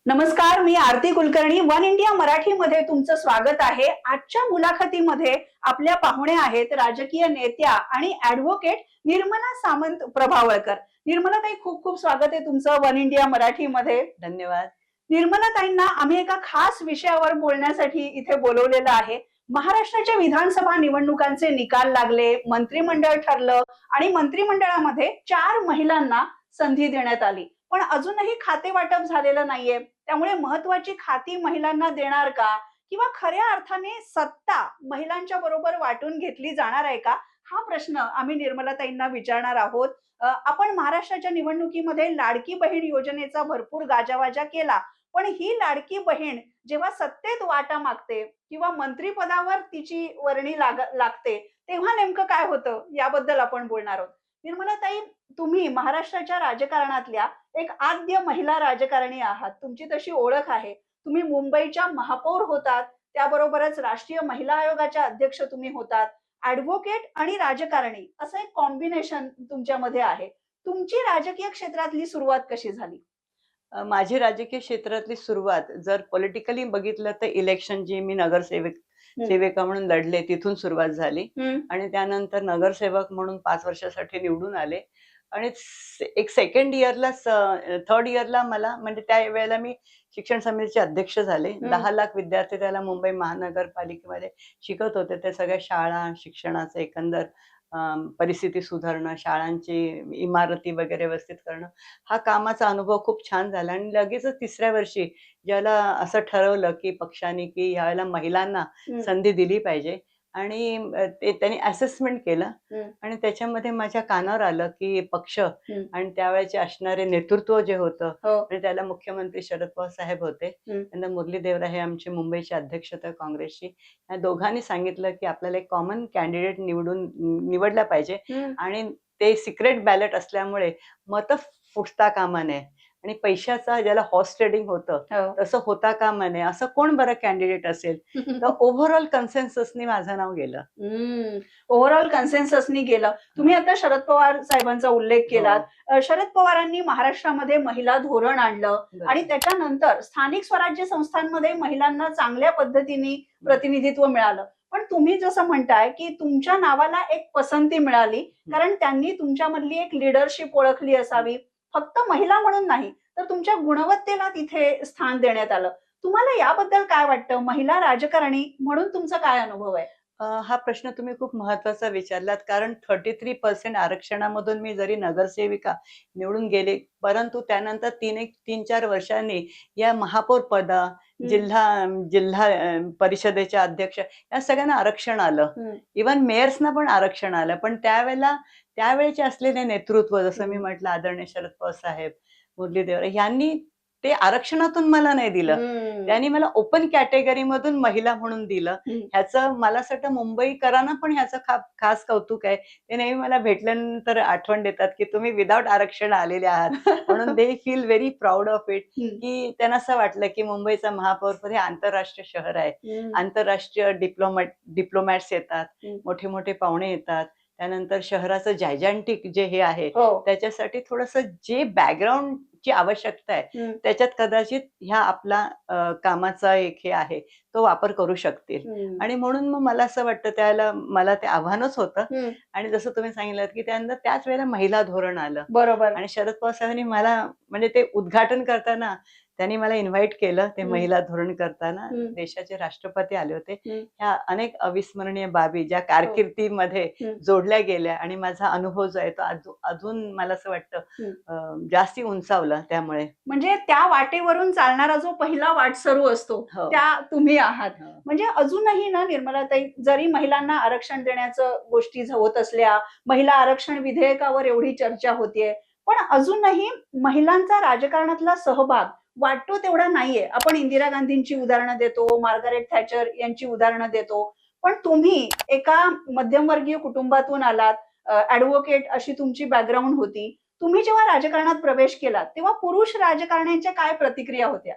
नमस्कार, मी आरती Kulkarni. One India मराठीमध्ये तुमचं स्वागत आहे. आजच्या मुलाखतीमध्ये आपल्या पाहुणे आहेत राजकीय नेत्या आणि ऍडव्होकेट निर्मला सामंत प्रभावळकर. निर्मला ताई, खूप खूप स्वागत आहे तुमचं वन इंडिया मराठीमध्ये. धन्यवाद. निर्मला ताईंना आम्ही एका खास विषयावर बोलण्यासाठी इथे बोलवलेलं आहे. महाराष्ट्राच्या विधानसभा निवडणुकांचे निकाल लागले, मंत्रिमंडळ ठरलं आणि मंत्रिमंडळामध्ये 4 महिलांना संधी देण्यात आली. पण अजूनही खाते वाटप झालेलं नाहीये. त्यामुळे महत्वाची खाती महिलांना देणार का, किंवा खऱ्या अर्थाने सत्ता महिलांच्या बरोबर वाटून घेतली जाणार आहे का, हा प्रश्न आम्ही निर्मलाताईंना विचारणार आहोत. आपण महाराष्ट्राच्या निवडणुकीमध्ये लाडकी बहीण योजनेचा भरपूर गाजावाजा केला, पण ही लाडकी बहीण जेव्हा सत्तेत वाटा मागते किंवा मंत्रिपदावर तिची वर्णी लागते, तेव्हा नेमकं काय होतं याबद्दल आपण बोलणार आहोत. निर्मलाताई, तुम्ही महाराष्ट्राच्या राजकारणातल्या एक आद्य महिला राजकारणी आहात. तुमची तशी ओळख आहे. तुम्ही मुंबईच्या महापौर होतात, त्याबरोबरच राष्ट्रीय महिला आयोगाच्या अध्यक्ष तुम्ही होतात. ऍडव्होकेट आणि राजकारणी असं एक कॉम्बिनेशन तुमच्यामध्ये आहे. तुमची राजकीय क्षेत्रातली सुरुवात कशी झाली? माझी राजकीय क्षेत्रातली सुरुवात जर पॉलिटिकली बघितलं तर इलेक्शन जी मी सेविका म्हणून लढले तिथून सुरुवात झाली. आणि त्यानंतर नगरसेवक म्हणून 5 वर्षासाठी निवडून आले. आणि एक थर्ड इयरला मला म्हणजे त्यावेळेला मी शिक्षण समितीचे अध्यक्ष झाले. 10 लाख विद्यार्थी त्याला मुंबई महानगरपालिकेमध्ये शिकत होते. ते सगळ्या शाळा, शिक्षणाचं एकंदर परिस्थिती सुधारणं, शाळांची इमारती वगैरे व्यवस्थित करणं, हा कामाचा अनुभव खूप छान झाला. आणि लगेचच 3ऱ्या वर्षी ज्याला असं ठरवलं की पक्षाने की यावेळेला महिलांना संधी दिली पाहिजे. आणि ते त्यांनी असेसमेंट केलं आणि त्याच्यामध्ये माझ्या कानावर आलं की पक्ष आणि त्यावेळेचे असणारे नेतृत्व जे होतं, म्हणजे त्याला मुख्यमंत्री शरद पवार साहेब होते, त्यांना मुरली देवरा हे आमचे मुंबईचे अध्यक्ष होते काँग्रेसची. या दोघांनी सांगितलं की आपल्याला एक कॉमन कॅन्डिडेट निवडला पाहिजे आणि ते सिक्रेट बॅलेट असल्यामुळे मत फुटता कामा नये आणि पैशाचा ज्याला हॉर्स ट्रेडिंग होतं तसं होता कामा नये. असं कोण बरं कॅन्डिडेट असेल? तर ओव्हरऑल कन्सेन्ससनी माझं नाव गेलं. ओव्हरऑल कन्सेन्ससनी गेलं. तुम्ही आता शरद पवार साहेबांचा उल्लेख केलात. शरद पवारांनी महाराष्ट्रामध्ये महिला धोरण आणलं आणि त्याच्यानंतर स्थानिक स्वराज्य संस्थांमध्ये महिलांना चांगल्या पद्धतीने प्रतिनिधित्व मिळालं. पण तुम्ही जसं म्हणताय की तुमच्या नावाला एक पसंती मिळाली, कारण त्यांनी तुमच्यामधली एक लीडरशिप ओळखली असावी. फक्त महिला म्हणून नाही, तर तुमच्या गुणवत्तेला तिथे स्थान देण्यात आलं. तुम्हाला याबद्दल काय वाटतं? महिला राजकारणी म्हणून तुमचा काय अनुभव आहे? हा प्रश्न तुम्ही खूप महत्वाचा विचारलात. कारण 33% आरक्षणामधून मी जरी नगरसेविका निवडून गेले, परंतु त्यानंतर 3-4 वर्षांनी या महापौर पद, जिल्हा परिषदेचे अध्यक्ष या सगळ्यांना आरक्षण आलं. इव्हन मेयर्सना पण आरक्षण आलं. पण त्यावेळेचे असलेले नेतृत्व, जसं मी म्हटलं, आदरणीय शरद पवार साहेब, मुरली देवरा यांनी ते आरक्षणातून मला नाही दिलं. त्यांनी मला ओपन कॅटेगरी मधून महिला म्हणून दिलं. ह्याचं मला असं वाटतं मुंबईकरांना पण ह्याचं खास कौतुक आहे. ते नेहमी मला भेटल्यानंतर आठवण देतात की तुम्ही विदाउट आरक्षण आलेले आहात, म्हणून they feel very proud of it. की त्यांना असं वाटलं की मुंबईचा महापौरपद हे आंतरराष्ट्रीय शहर आहे. आंतरराष्ट्रीय डिप्लोमॅट्स येतात, मोठे मोठे पाहुणे येतात. त्यानंतर शहराचं जायजॅन्टिक जे हे आहे, त्याच्यासाठी थोडंसं जे बॅकग्राऊंडची आवश्यकता आहे त्याच्यात कदाचित ह्या आपला कामाचा एक हे आहे तो वापर करू शकतील. आणि म्हणून मग मला असं वाटतं त्याला मला ते आव्हानच होतं. आणि जसं तुम्ही सांगितलं की त्यानंतर त्याच वेळेला महिला धोरण आलं. बरोबर. आणि शरद पवार साहेबांनी मला म्हणजे ते उद्घाटन करताना त्यांनी मला इन्व्हाइट केलं. ते महिला धोरण करताना देशाचे राष्ट्रपती आले होते. ह्या अनेक अविस्मरणीय बाबी ज्या कारकिर्दीमध्ये जोडल्या गेल्या आणि माझा अनुभव जो आहे तो अजून मला असं वाटतं जास्ती उंचावला. त्यामुळे म्हणजे त्या वाटेवरून चालणारा जो पहिला वाटसरू असतो त्या तुम्ही आहात. म्हणजे अजूनही ना निर्मलाताई, जरी महिलांना आरक्षण देण्याचं गोष्टी होत असल्या, महिला आरक्षण विधेयकावर एवढी चर्चा होतीये, पण अजूनही महिलांचा राजकारणातला सहभाग वाटतो तेवढा नाहीये. आपण इंदिरा गांधींची उदाहरणं देतो, मार्गारेट थॅचर यांची उदाहरणं देतो, पण तुम्ही एका मध्यमवर्गीय कुटुंबातून आलात, ऍडव्होकेट अशी तुमची बॅकग्राऊंड होती. तुम्ही जेव्हा राजकारणात प्रवेश केला तेव्हा पुरुष राजकारण्यांच्या काय प्रतिक्रिया होत्या?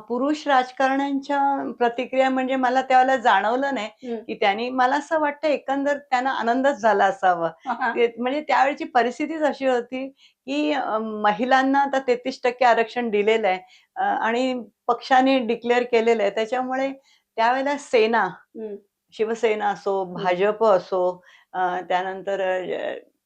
पुरुष राजकारण्यांच्या प्रतिक्रिया म्हणजे मला त्यावेळेला जाणवलं नाही की त्यांनी, मला असं वाटतं एकंदर त्यांना आनंदच झाला असावा. म्हणजे त्यावेळची परिस्थितीच अशी होती की महिलांना आता 33% आरक्षण दिलेलं आहे आणि पक्षाने डिक्लेअर केलेलं आहे. त्याच्यामुळे त्यावेळेला सेना, शिवसेना असो, भाजप असो, त्यानंतर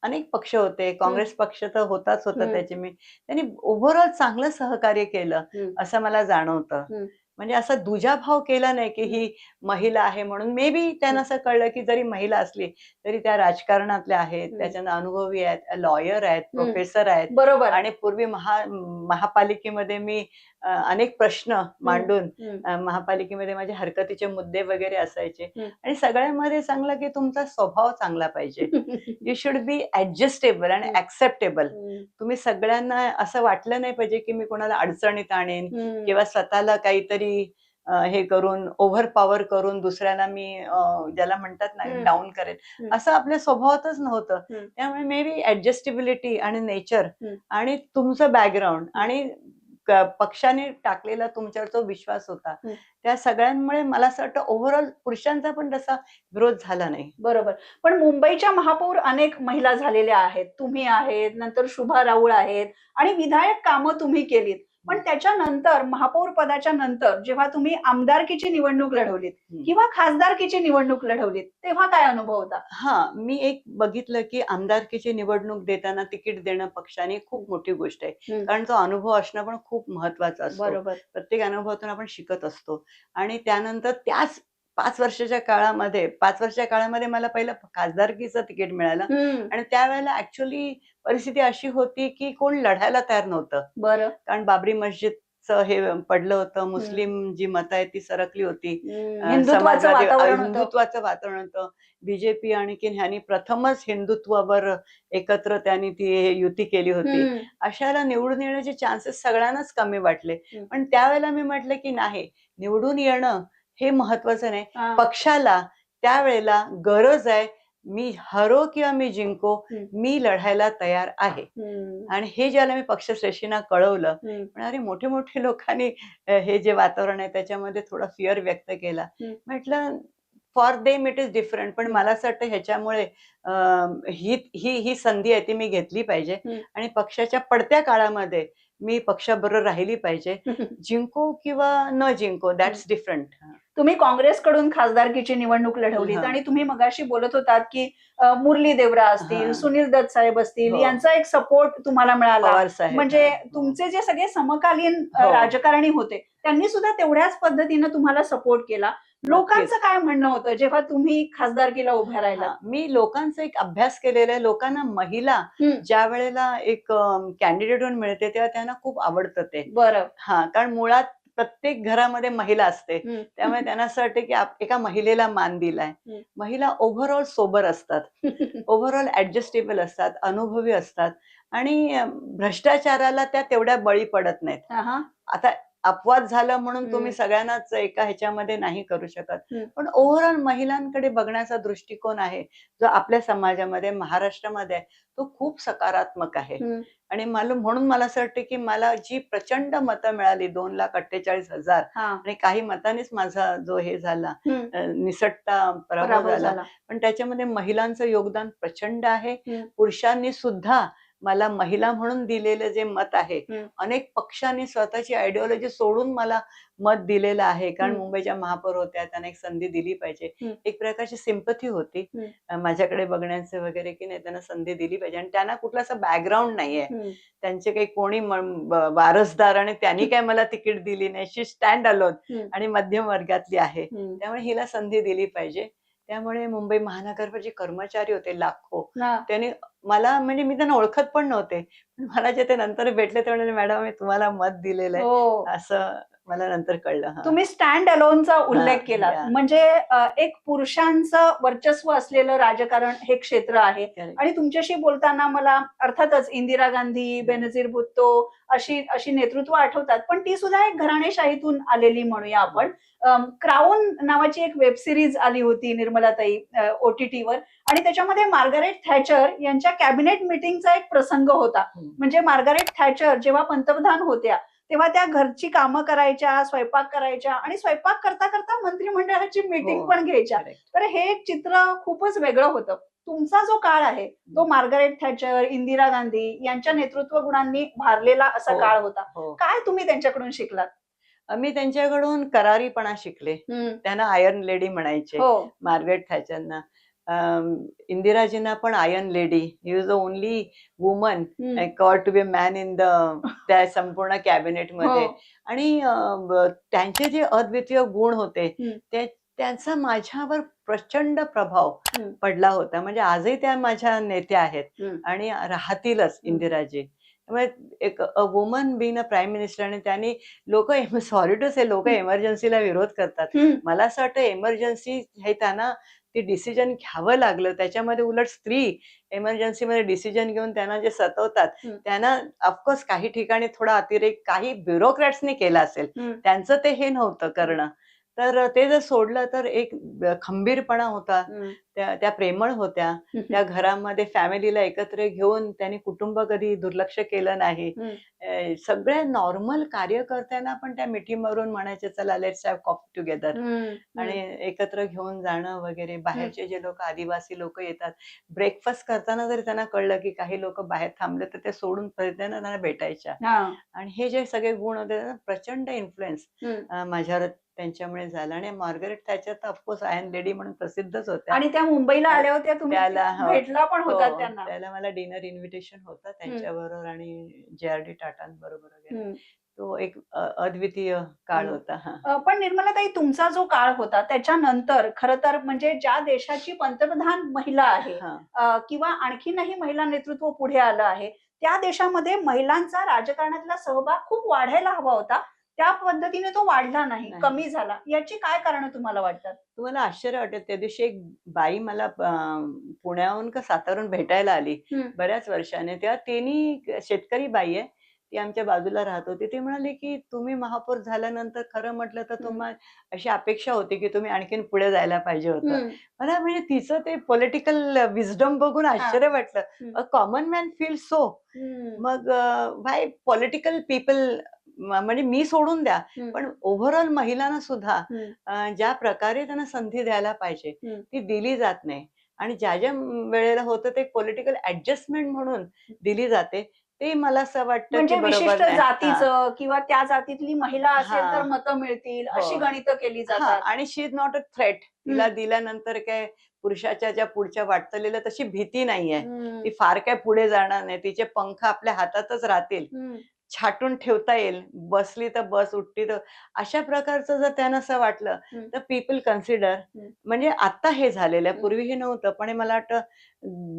अनेक पक्ष होते, काँग्रेस पक्ष तर होताच होता त्यांनी ओव्हरऑल चांगलं सहकार्य केलं असं मला जाणवतं. म्हणजे असा दुजाभाव केला नाही की ही महिला आहे म्हणून. मे बी त्यांना असं कळलं की जरी महिला असली तरी त्या राजकारणातल्या आहेत, त्याच्यानं अनुभवी आहेत, लॉयर आहेत, प्रोफेसर आहेत. बरोबर. आणि पूर्वी महापालिकेमध्ये मी अनेक प्रश्न मांडून महापालिकेमध्ये माझे हरकतीचे मुद्दे वगैरे असायचे. आणि सगळ्यामध्ये चांगलं की तुमचा स्वभाव चांगला पाहिजे. यू शुड बी ऍडजस्टेबल आणि ऍक्सेप्टेबल. तुम्ही सगळ्यांना असं वाटलं नाही पाहिजे की मी कोणाला अडचणीत आणेन किंवा स्वतःला काहीतरी हे करून ओव्हर पॉवर करून दुसऱ्याला मी ज्याला म्हणतात ना डाऊन करेन, असं आपल्या स्वभावातच नव्हतं. त्यामुळे मे बी ऍडजस्टेबिलिटी आणि नेचर आणि तुमचं बॅकग्राऊंड आणि पक्षाने टाकलेला तुमच्यावर जो विश्वास होता, त्या सगळ्यांमुळे मला असं वाटतं ओव्हरऑल पुरुषांचा पण तसा विरोध झाला नाही. बरोबर. पण मुंबईच्या महापौर अनेक महिला झालेल्या आहेत, तुम्ही आहेत, नंतर शुभा राऊळ आहेत आणि विधायक कामं तुम्ही केलीत. पण त्याच्यानंतर महापौर पदाच्या नंतर जेव्हा तुम्ही आमदारकीची निवडणूक लढवलीत किंवा खासदारकीची निवडणूक लढवलीत, तेव्हा काय अनुभव होता? मी एक बघितलं की आमदारकीची निवडणूक देताना तिकीट देणं पक्षाने खूप मोठी गोष्ट आहे. कारण तो अनुभव असणं पण खूप महत्वाचं असतं. बरोबर. प्रत्येक अनुभवातून आपण शिकत असतो. आणि त्यानंतर त्याच 5 वर्षाच्या काळामध्ये मला पहिलं खासदारकीचं तिकीट मिळालं. आणि त्यावेळेला ऍक्च्युअली परिस्थिती अशी होती की कोण लढायला तयार नव्हतं. बरं. कारण बाबरी मस्जिदचं हे पडलं होतं, मुस्लिम जी मतं आहे ती सरकली होती, हिंदुत्वाचं वातावरण होतं. बीजेपी आणखीन ह्यांनी प्रथमच हिंदुत्वावर एकत्र त्यांनी ती युती केली होती. अशाला निवडून येण्याचे चान्सेस सगळ्यांनाच कमी वाटले. पण त्यावेळेला मी म्हटलं की नाही, निवडून येणं हे महत्वाचं नाही, पक्षाला त्यावेळेला गरज आहे, मी हरो किंवा मी जिंको, मी लढायला तयार आहे. आणि हे ज्याला मी पक्षश्रेष्ठींना कळवलं, पण अरे मोठे मोठे लोकांनी हे जे वातावरण आहे त्याच्यामध्ये थोडा फिअर व्यक्त केला. म्हटलं for them it is different, पण मला असं वाटतं ह्याच्यामुळे ही संधी आहे ती मी घेतली पाहिजे आणि पक्षाच्या पडत्या काळामध्ये मी पक्षाबरोबर राहिली पाहिजे. जिंको किंवा न जिंको, दॅट्स डिफरंट. तुम्ही काँग्रेसकडून खासदारकीची निवडणूक लढवलीत आणि तुम्ही मगाशी बोलत होतात की मुरली देवरा असतील, सुनील दत्त साहेब असतील, यांचा एक सपोर्ट तुम्हाला मिळाला. म्हणजे तुमचे जे सगळे समकालीन राजकारणी होते त्यांनी सुद्धा तेवढ्याच पद्धतीनं तुम्हाला सपोर्ट केला. लोकांचं काय म्हणणं होतं जेव्हा तुम्ही खासदारकीला उभ्या राहिला? मी लोकांचा एक अभ्यास केलेला आहे. लोकांना महिला ज्या वेळेला एक कॅन्डिडेट म्हणून मिळते तेव्हा त्यांना खूप आवडतं ते. बरं. कारण मुळात प्रत्येक घरामध्ये महिला असते, त्यामुळे त्यांना असं वाटतं की एका महिलेला मान दिलाय. महिला ओव्हरऑल सोबर असतात, ओव्हरऑल ऍडजस्टेबल असतात, अनुभवी असतात आणि भ्रष्टाचाराला त्या तेवढ्या बळी पडत नाहीत. आता अपवाद झालं म्हणून तुम्ही सगळ्यांनाच एका ह्याच्यामध्ये नाही करू शकत, पण ओव्हरऑल महिलांकडे बघण्याचा दृष्टिकोन आहे जो आपल्या समाजामध्ये, महाराष्ट्रामध्ये तो खूप सकारात्मक आहे. आणि म्हणून मला असं वाटतं की मला जी प्रचंड मतं मिळाली, 2,48,000, आणि काही मतांनीच माझा जो हे झाला निसटता पराभव झाला, पण त्याच्यामध्ये महिलांचं योगदान प्रचंड आहे. पुरुषांनी सुद्धा मला महिला म्हणून दिलेलं जे मत आहे, अनेक पक्षांनी स्वतःची आयडिओलॉजी सोडून मला मत दिलेलं आहे. कारण मुंबईच्या महापौर होत्या, त्यांना एक संधी दिली पाहिजे, एक प्रकारची सिंपथी होती माझ्याकडे बघण्याचे वगैरे की नाही, त्यांना संधी दिली पाहिजे. आणि त्यांना कुठलं असं बॅकग्राऊंड नाहीये, त्यांचे काही कोणी वारसदार आणि त्यांनी काय मला तिकीट दिली नाही. शी स्टँड अलोन आणि मध्यम वर्गातली आहे, त्यामुळे हिला संधी दिली पाहिजे. त्यामुळे मुंबई महानगरचे कर्मचारी होते लाखो, त्यांनी मला, म्हणजे मी त्यांना ओळखत पण नव्हते, पण मला जे ते नंतर भेटले ते म्हणाले मॅडम मी तुम्हाला मत दिलेलं आहे, असं मला नंतर कळलं. तुम्ही स्टँड अलोनचा उल्लेख केला, म्हणजे एक पुरुषांचं वर्चस्व असलेलं राजकारण हे क्षेत्र आहे. आणि तुमच्याशी बोलताना मला अर्थातच इंदिरा गांधी, बेनजीर भुट्टो अशी नेतृत्व आठवतात, पण ती सुद्धा एक घराणेशाहीतून आलेली म्हणूया आपण. क्राऊन नावाची एक वेब सिरीज आली होती निर्मलाताई OTT-वर, आणि त्याच्यामध्ये मार्गारेट थॅचर यांच्या कॅबिनेट मीटिंगचा एक प्रसंग होता. म्हणजे मार्गारेट थॅचर जेव्हा पंतप्रधान होत्या तेव्हा त्या घरची कामं करायच्या, स्वयंपाक करायच्या आणि स्वयंपाक करता करता मंत्रिमंडळाची मीटिंग हो, पण घ्यायच्या. करेक्ट. तर हे एक चित्र खूपच वेगळं होतं. तुमचा जो काळ आहे तो मार्गारेट थॅचर, इंदिरा गांधी यांच्या नेतृत्व गुणांनी भारलेला असा हो, काळ होता. हो. काय तुम्ही त्यांच्याकडून शिकलात? मी त्यांच्याकडून करारीपणा शिकले. त्यांना आयर्न लेडी म्हणायचे, हो. मार्गारेट थॅचरना. इंदिराजींना पण iron lady. He was the only woman called to be a man in the त्या संपूर्ण कॅबिनेटमध्ये. हो. आणि त्यांचे जे अद्वितीय गुण होते त्यांचा माझ्यावर प्रचंड प्रभाव पडला होता. म्हणजे आजही त्या माझ्या नेत्या आहेत आणि राहतीलच इंदिराजी. त्यामुळे एक a woman being a prime minister आणि त्यांनी लोक सॉरी टू से लोक एमर्जन्सीला विरोध करतात. मला असं वाटतं एमर्जन्सी हे त्यांना ते डिसिजन घ्यावं लागलं. त्याच्यामध्ये उलट स्त्री एमर्जन्सीमध्ये डिसिजन घेऊन त्यांना जे सतवतात त्यांना ऑफकोर्स काही ठिकाणी थोडा अतिरेक काही ब्युरोक्रॅट्सनी केला असेल. त्यांचं ते हे नव्हतं करणं. तर ते जर सोडलं तर एक खंबीरपणा होता. त्या प्रेमळ होत्या. त्या घरामध्ये फॅमिलीला एकत्र घेऊन त्यांनी कुटुंब कधी दुर्लक्ष केलं नाही. सगळ्या नॉर्मल कार्यकर्त्यांना पण त्या मिठीमारून म्हणायचे, चला लेट्स हॅव कॉफी टुगेदर. आणि एकत्र घेऊन जाणं वगैरे. बाहेरचे जे लोक आदिवासी लोक येतात, ब्रेकफास्ट करताना जरी त्यांना कळलं की काही लोक बाहेर थांबले तर ते सोडून त्यांना भेटायच्या. आणि हे जे सगळे गुण होते प्रचंड इन्फ्लुएन्स माझ्यावर त्यांच्यामुळे झाला. आणि मार्गारेट थॅचर तर ऑफकोर्स आयर्न लेडी म्हणून प्रसिद्धच होत्या. आणि त्या मुंबईला आल्या होत्या, तुम्ही त्याला भेटला पण होता त्यांना. त्याला मला डिनर इन्व्हिटेशन होतं त्यांच्याबरोबर आणि JRD टाटांबरोबर वगैरे. तो एक अद्वितीय काळ होता. पण निर्मलाताई, तुमचा जो काळ होता त्याच्यानंतर खरं तर म्हणजे ज्या देशाची पंतप्रधान महिला आहे किंवा आणखीनही महिला नेतृत्व पुढे आलं आहे, त्या देशामध्ये महिलांचा राजकारणातला सहभाग खूप वाढायला हवा होता. त्या पद्धतीने तो वाढला नाही, कमी झाला. याची काय कारण तुम्हाला वाटतात? तुम्हाला आश्चर्य वाटेल, त्या दिवशी एक बाई मला पुण्याहून का सातारून भेटायला आली बऱ्याच वर्षाने. तेव्हा तिने शेतकरी बाई आहे, ती आमच्या बाजूला राहत होती. ती म्हणाली की तुम्ही महापौर झाल्यानंतर खरं म्हटलं तर तुम्हाला अशी अपेक्षा होती की तुम्ही आणखीन पुढे जायला पाहिजे होतं. मला म्हणजे तिचं ते पॉलिटिकल विजडम बघून आश्चर्य वाटलं. A common man feel so. मग व्हाय पॉलिटिकल पीपल म्हणजे मी सोडून द्या, पण ओव्हरऑल महिलांना सुद्धा ज्या प्रकारे त्यांना संधी द्यायला पाहिजे ती दिली जात नाही. आणि ज्या ज्या वेळेला होतं ते पॉलिटिकल ऍडजस्टमेंट म्हणून दिली जाते. ते मला असं वाटतं म्हणजे की विशिष्ट बरोबर नाही. जातीचं किंवा त्या जातीतली महिला असेल तर मतं मिळतील अशी गणितं केली जातात. आणि शी इज नॉट अ थ्रेट. तिला दिल्यानंतर काय पुरुषाच्या ज्या पुढच्या वाटचालीला तशी भीती नाहीये. ती फार काय पुढे जाणार नाही. तिचे पंख आपल्या हातातच राहतील. छाटून ठेवता येईल. बसली तर बस, उठली तर. अशा प्रकारचं जर त्यांना असं वाटलं तर पीपल कन्सिडर. म्हणजे आता हे झालेलं आहे. पूर्वी हे नव्हतं. पण हे मला वाटतं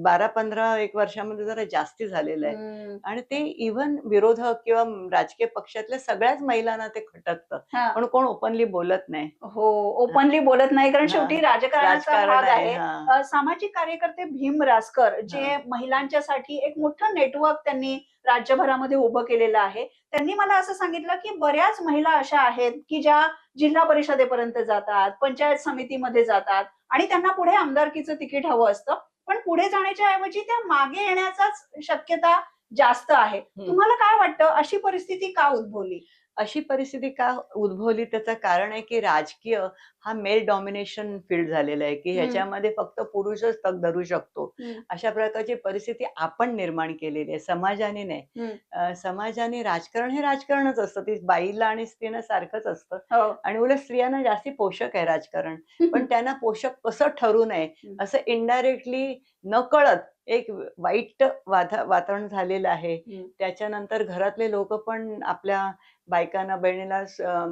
12-15 एक वर्षामध्ये जरा जास्ती झालेलं आहे. आणि ते इव्हन विरोधक किंवा राजकीय पक्षातल्या सगळ्याच महिलांना ते खटकतं. पण कोण ओपनली बोलत नाही. हो, ओपनली बोलत नाही, कारण शेवटी राजकारणाचा भाग आहे. सामाजिक कार्यकर्ते भीम रासकर जे महिलांच्यासाठी एक मोठं नेटवर्क त्यांनी राज्यभरामध्ये उभं केलेलं आहे. त्यांनी मला असं सांगितलं की बऱ्याच महिला अशा आहेत की ज्या जिल्हा परिषदेपर्यंत जातात, पंचायत समितीमध्ये जातात आणि त्यांना पुढे आमदारकीचं तिकीट हवं असतं. पण पुढे जाण्याच्या ऐवजी त्या मागे येण्याचाच शक्यता जास्त आहे. तुम्हाला काय वाटतं, अशी परिस्थिती का उद्भवली? अशी परिस्थिती का उद्भवली त्याचं कारण आहे की राजकीय हा मेल डॉमिनेशन फील्ड झालेला आहे की ह्याच्यामध्ये फक्त पुरुषच तग धरू शकतो. अशा प्रकारची परिस्थिती आपण निर्माण केलेली आहे, समाजाने नाही. समाजाने राजकारण हे राजकारणच असतं. ती बाईला आणि स्त्रीला सारखंच असतं. आणि उलट स्त्रियांना जास्ती पोषक आहे राजकारण. पण त्यांना पोषक कसं ठरू नये असं इनडायरेक्टली नकळत एक वाईट वातावरण झालेलं आहे. त्याच्यानंतर घरातले लोक पण आपल्या बायकांना बहिणीला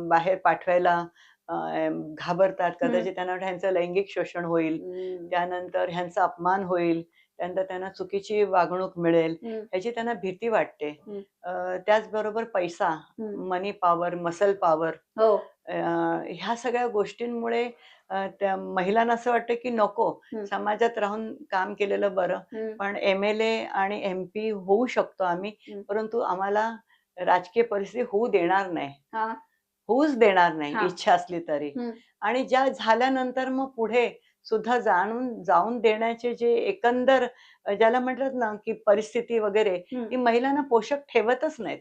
बाहेर पाठवायला घाबरतात. कदाचित त्यांना ह्यांचं लैंगिक शोषण होईल, त्यानंतर ह्यांचा अपमान होईल, त्यानंतर त्यांना चुकीची वागणूक मिळेल ह्याची त्यांना भीती वाटते. त्याचबरोबर पैसा, मनी पॉवर, मसल पॉवर, ह्या सगळ्या गोष्टींमुळे त्या महिलांना असं वाटतं की नको, समाजात राहून काम केलेलं बरं. पण MLA आणि MP होऊ शकतो आम्ही, परंतु आम्हाला राजकीय परिस्थिती होऊ देणार नाही, होऊच देणार नाही इच्छा असली तरी. आणि ज्या झाल्यानंतर मग पुढे सुद्धा जाऊन देण्याचे जे एकंदर ज्याला म्हणतात ना की परिस्थिती वगैरे, ती महिलांना पोषक ठेवतच नाहीत,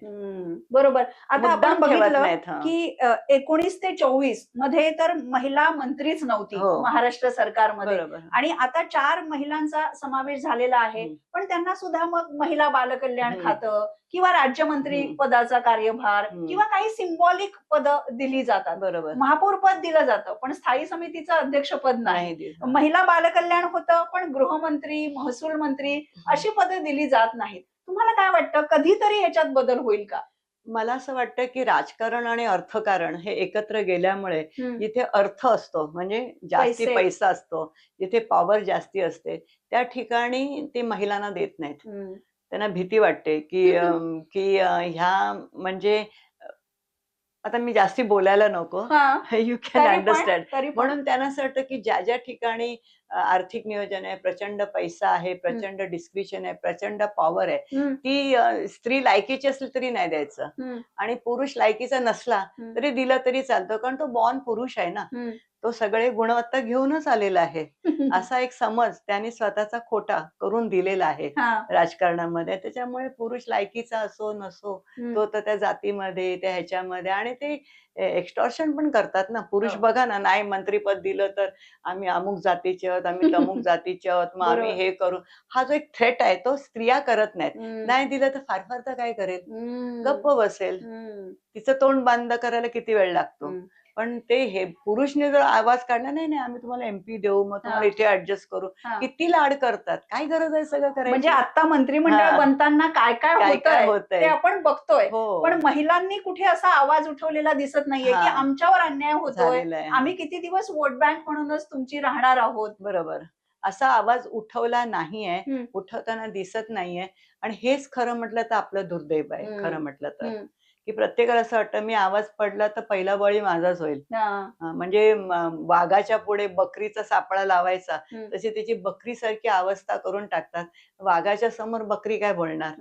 बरोबर. आता आपण मुद्दाम ठेवत बघितलं नाहीत. हा. की 19 ते 24 मध्ये तर महिला मंत्रीच नव्हती हो. महाराष्ट्र सरकारमध्ये बरोबर. आणि आता 4 महिलांचा समावेश झालेला आहे. हम्म. पण त्यांना सुद्धा मग महिला बालकल्याण हम्म. खातं किंवा राज्यमंत्री हम्म. पदाचा कार्यभार हम्म. किंवा काही सिम्बॉलिक पद दिली जातात. बरोबर. महापौर पद दिलं जातं पण स्थायी समितीचं अध्यक्षपद नाही. नाही दिलं. महिला बालकल्याण होतं पण गृहमंत्री, महसूल मंत्री अशी पदं दिली जात नाहीत. तुम्हाला काय वाटतं कधीतरी ह्याच्यात बदल होईल का? मला असं वाटतं की राजकारण आणि अर्थकारण हे एकत्र गेल्यामुळे जिथे अर्थ असतो म्हणजे जास्ती पैसे. पैसा असतो, जिथे पॉवर जास्ती असते, त्या ठिकाणी ते महिलांना देत नाहीत. त्यांना भीती वाटते की ह्या म्हणजे आता मी जास्ती बोलायला नको. हां. यू कॅन तरी अंडरस्टँड. पण म्हणून त्यांना असं वाटतं की ज्या ज्या ठिकाणी आर्थिक नियोजन आहे, प्रचंड पैसा आहे, प्रचंड डिस्क्रिशन आहे, प्रचंड पॉवर आहे, ती स्त्री लायकीची असली तरी नाही द्यायचं आणि पुरुष लायकीचा नसला तरी दिलं तरी चालतं, कारण तो बॉर्न पुरुष आहे ना, तो सगळे गुणवत्ता घेऊनच आलेला आहे. असा एक समज त्यांनी स्वतःचा खोटा करून दिलेला आहे हां. राजकारणामध्ये. त्याच्यामुळे पुरुष लायकीचा असो नसो, तो तर त्या जातीमध्ये, त्या ह्याच्यामध्ये, आणि ते एक्स्टॉर्शन पण करतात ना. पुरुष हो. बघा ना, नाही मंत्रीपद दिलं तर आम्ही अमुक जातीचे आहोत, आम्ही तमुक जातीचे आहोत, मग आम्ही बरोबर. हे करू. हा जो एक थ्रेट आहे तो स्त्रिया करत नाहीत. नाही दिलं तर फार फार तर काय करेल, गप्प बसेल. तिचं तोंड बंद करायला किती वेळ लागतो. पण ते हे पुरुषने जर आवाज काढला, नाही नाही आम्ही तुम्हाला MP देऊ, मग तुम्हाला इथे ऍडजस्ट करू, किती लाड करतात. काय गरज आहे सगळं म्हणजे करायची? आता मंत्रिमंडळ हां. बनताना काय काय काय काय होतंय ते होतंय. आपण बघतोय. हो. पण महिलांनी कुठे असा आवाज उठवलेला दिसत नाहीये की हां. आमच्यावर अन्याय होतोय. झालेलं आहे. आम्ही किती दिवस वोट बँक म्हणूनच तुमची राहणार आहोत. बरोबर. असा आवाज उठवला नाहीये, उठवताना दिसत नाहीये, आणि हेच खरं म्हटलं तर आपलं दुर्दैव आहे. खरं म्हटलं तर की प्रत्येकाला असं वाटतं मी आवाज पडला तर पहिला बळी माझाच होईल. म्हणजे वाघाच्या पुढे बकरीचा सापळा लावायचा, तशी त्याची बकरीसारखी अवस्था करून टाकतात. वाघाच्या समोर बकरी काय बोलणार?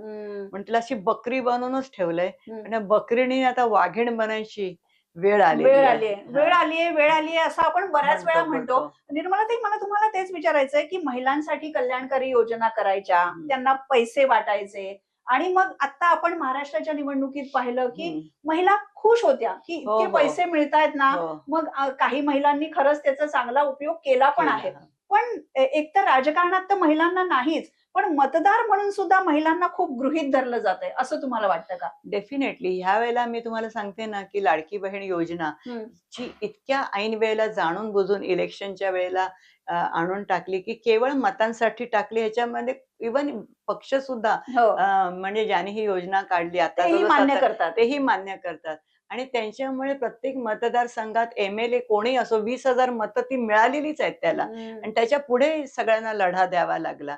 म्हटलं अशी बकरी बनवूनच ठेवलंय, आणि बकरीने आता वाघीण बनायची वेळ आलेली वेळ आहे. आलीये, वेळ आलीये, वेळ आलीये असं आपण बऱ्याच वेळा म्हणतो. निर्मलाताई, मला तुम्हाला तेच विचारायचंय की महिलांसाठी कल्याणकारी योजना करायच्या, त्यांना पैसे वाटायचे, आणि मग आता आपण महाराष्ट्राच्या निवडणुकीत पाहिलं की महिला खुश होत्या की इतके पैसे मिळतायत ना. मग काही महिलांनी खरंच त्याचा चांगला उपयोग केला पण आहे. पण एक तर राजकारणात तर महिलांना नाहीच, पण मतदार म्हणून सुद्धा महिलांना खूप गृहीत धरलं जातंय, असं तुम्हाला वाटतं का? डेफिनेटली. ह्या वेळेला मी तुम्हाला सांगते ना की लाडकी बहीण योजना जी इतक्या ऐन वेळेला जाणून बुजून इलेक्शनच्या वेळेला आणून टाकली की केवळ मतांसाठी टाकली. ह्याच्यामध्ये इव्हन पक्ष सुद्धा म्हणजे ज्यांनी ही योजना काढली आता तेही मान्य करतात. तेही मान्य करतात, आणि त्यांच्यामुळे प्रत्येक मतदारसंघात MLA कोणी असो 20,000 मतं ती मिळालेलीच आहेत त्याला, आणि त्याच्या पुढे सगळ्यांना लढा द्यावा लागला.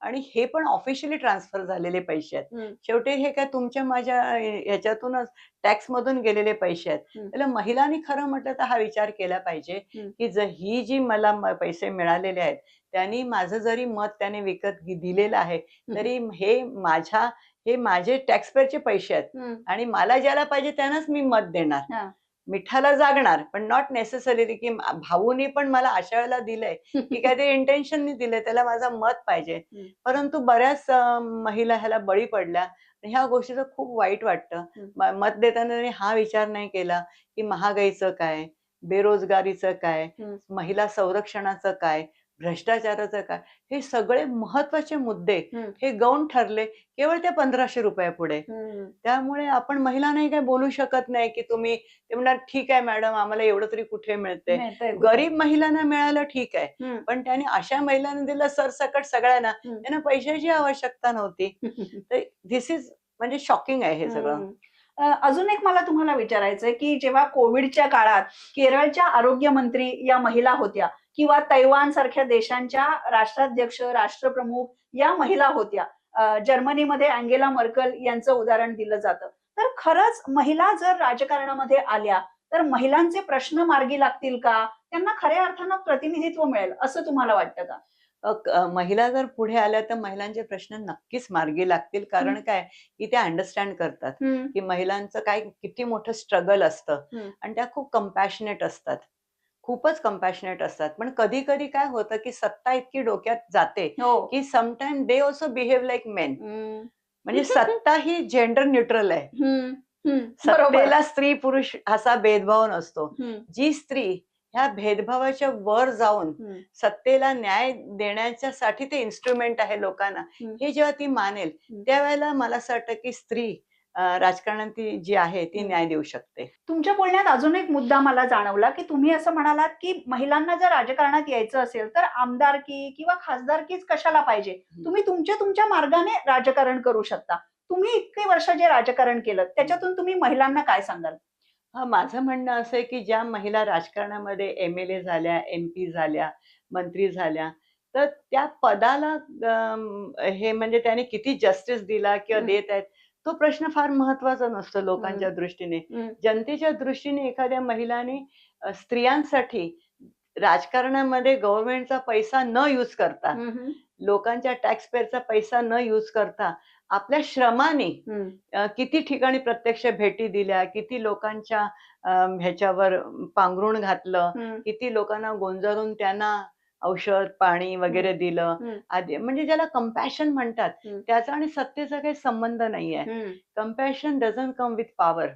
आणि हे पण ऑफिशियली ट्रान्सफर झालेले पैसे आहेत. शेवटी हे काय तुमच्या माझ्या ह्याच्यातूनच टॅक्स मधून गेलेले पैसे आहेत. त्याला महिलांनी खरं म्हटलं तर हा विचार केला पाहिजे की ही जी मला पैसे मिळालेले आहेत, त्यांनी माझं जरी मत त्याने विकत दिलेलं आहे तरी हे माझे टॅक्सपेअरचे पैसे आहेत, आणि मला ज्याला पाहिजे त्यांनाच मी मत देणार. मिठाला जागणार, पण नॉट नेसेसरीली की भाऊनी पण मला अशा वेळेला दिलंय की काहीतरी इंटेन्शननी दिलंय, त्याला माझं मत पाहिजे. परंतु बऱ्याच महिला ह्याला बळी पडल्या. ह्या गोष्टीचं खूप वाईट वाटतं. मत देताना त्यांनी हा विचार नाही केला की महागाईचं काय, बेरोजगारीचं काय, महिला संरक्षणाचं काय, भ्रष्टाचाराचं काय, हे सगळे महत्वाचे मुद्दे हे गौण ठरले केवळ त्या 1,500 रुपयापुढे. त्यामुळे आपण महिलांनाही काही बोलू शकत नाही की ते म्हणणार ठीक आहे मॅडम, आम्हाला एवढं तरी कुठे मिळते. गरीब महिलांना मिळालं ठीक आहे, पण त्याने अशा महिलांना दिलं सरसकट सगळ्यांना, त्यांना पैशाची आवश्यकता नव्हती. तर धिस इज म्हणजे शॉकिंग आहे हे सगळं. अजून एक मला तुम्हाला विचारायचंय की जेव्हा कोविडच्या काळात केरळच्या आरोग्यमंत्री या महिला होत्या किंवा तैवान सारख्या देशांच्या राष्ट्राध्यक्ष, राष्ट्रप्रमुख या महिला होत्या, जर्मनीमध्ये अँगेला मर्कल यांचं उदाहरण दिलं जातं. तर खरंच महिला जर राजकारणामध्ये आल्या तर महिलांचे प्रश्न मार्गी लागतील का? त्यांना खऱ्या अर्थानं प्रतिनिधित्व मिळेल असं तुम्हाला वाटतं का? महिला जर पुढे आल्या तर महिलांचे प्रश्न नक्कीच मार्गी लागतील. कारण काय की त्या अंडरस्टँड करतात की महिलांचं काय किती मोठं स्ट्रगल असतं, आणि त्या खूप कंपॅशनेट असतात, खूपच कम्पॅशनेट असतात. पण कधी कधी काय होतं की सत्ता इतकी डोक्यात जाते हो. की sometime they also behave like main. हम्म. म्हणजे सत्ता ही जेंडर न्यूट्रल आहे. हम्म. बरोबर. सत्तेला स्त्री पुरुष असा भेदभाव नसतो. हम्म. जी स्त्री ह्या भेदभावाच्या वर जाऊन हम्म. सत्तेला न्याय देण्याच्यासाठी ते इन्स्ट्रुमेंट आहे लोकांना, हम्म. हे जेव्हा ती मानेल त्यावेळेला मला असं वाटतं की स्त्री राजकारणात ती जी आहे ती न्याय देऊ शकते. तुमच्या बोलण्यात अजून एक मुद्दा मला जाणवला की तुम्ही असं म्हणालात की महिलांना जर राजकारणात यायचं असेल तर आमदारकी किंवा खासदारकीच कशाला पाहिजे, तुम्ही तुमच्या मार्गाने राजकारण करू शकता. तुम्ही इतके वर्ष जे राजकारण केलं त्याच्यातून तुम्ही महिलांना काय सांगाल? माझं म्हणणं असं आहे की ज्या महिला राजकारणामध्ये MLA झाल्या, MP झाल्या, मंत्री झाल्या, तर त्या पदाला हे म्हणजे त्याने किती जस्टिस दिला किंवा देत आहेत, तो प्रश्न फार महत्वाचा नसतो लोकांच्या दृष्टीने. जनतेच्या दृष्टीने एखाद्या महिलाने स्त्रियांसाठी राजकारणामध्ये गव्हर्नमेंटचा पैसा न यूज करता, लोकांच्या टॅक्स पेअरचा पैसा न यूज करता, आपल्या श्रमाने किती ठिकाणी प्रत्यक्ष भेटी दिल्या, किती लोकांच्या ह्याच्यावर पांघरुण घातलं, किती लोकांना गोंजारून त्यांना औषध पाणी वगैरे दिलं आधी, म्हणजे ज्याला कंपॅशन म्हणतात, त्याचा आणि सत्तेचा काही संबंध नाहीये. Compassion doesn't come with power,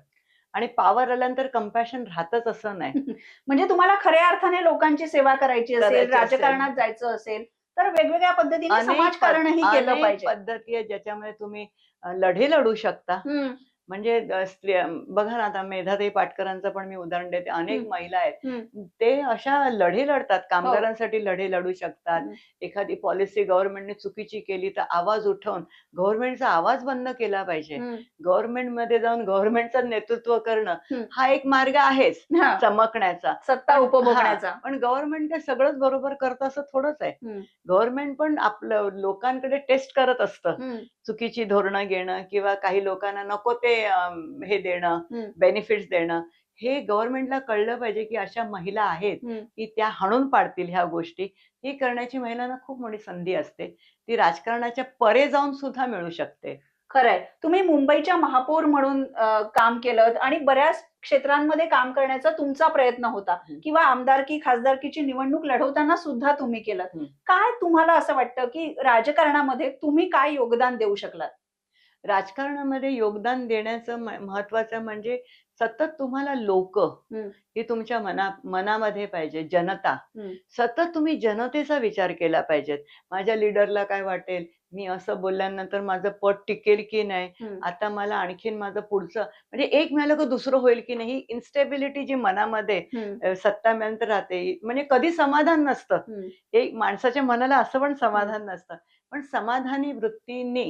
आणि पॉवर आल्यानंतर कंपॅशन राहतच असं नाही. म्हणजे तुम्हाला खऱ्या अर्थाने लोकांची सेवा करायची असेल, करायची असेल. राजकारणात जायचं असेल तर वेगवेगळ्या पद्धतीने अनेक समाजकारणही केलं अनेक पाहिजे. पद्धती आहेत ज्याच्यामध्ये तुम्ही लढे लढू शकता. म्हणजे स्त्रिया बघा ना, आता मेधाताई पाटकरांचं पण मी उदाहरण देते. अनेक महिला आहेत, ते अशा लढे लढतात, कामगारांसाठी लढे लढू शकतात. एखादी पॉलिसी गव्हर्नमेंटने चुकीची केली तर आवाज उठवून गव्हर्नमेंटचा आवाज बंद केला पाहिजे. गव्हर्नमेंटमध्ये जाऊन गव्हर्नमेंटचं नेतृत्व करणं हा एक मार्ग आहेच चमकण्याचा, सत्ता उपभोगण्याचा. पण गव्हर्नमेंट काय सगळंच बरोबर करतं असं थोडंच आहे. गव्हर्नमेंट पण आपलं लोकांकडे टेस्ट करत असतं. चुकीची धोरणं घेणं किंवा काही लोकांना नको ते हे देणं, बेनिफिट्स देणं, हे गव्हर्नमेंटला कळलं पाहिजे की अशा महिला आहेत की त्या हाणून पाडतील ह्या गोष्टी. ही करण्याची महिलांना खूप मोठी संधी असते. ती राजकारणाच्या परे जाऊन सुद्धा मिळू शकते. खरंय. तुम्ही मुंबईच्या महापौर म्हणून काम केलं आणि बऱ्याच क्षेत्रांमध्ये काम करण्याचा तुमचा प्रयत्न होता किंवा आमदारकी खासदारकीची निवडणूक लढवताना सुद्धा तुम्ही केलं. काय तुम्हाला असं वाटतं की राजकारणामध्ये तुम्ही काय योगदान देऊ शकलात? राजकारणामध्ये योगदान देण्याचं महत्वाचं म्हणजे सतत तुम्हाला लोक ही तुमच्या मनामध्ये पाहिजे. जनता, सतत तुम्ही जनतेचा विचार केला पाहिजेत. माझ्या लीडरला काय वाटेल, मी असं बोलल्यानंतर माझं पद टिकेल की नाही, आता मला आणखीन माझं पुढचं म्हणजे एक मिळालं का दुसरं होईल की नाही, इन्स्टेबिलिटी जी मनामध्ये सत्ता मिळाल्यानंतर राहते, म्हणजे कधी समाधान नसतं. एक माणसाच्या मनाला असं पण समाधान नसतं. पण समाधानी वृत्तीने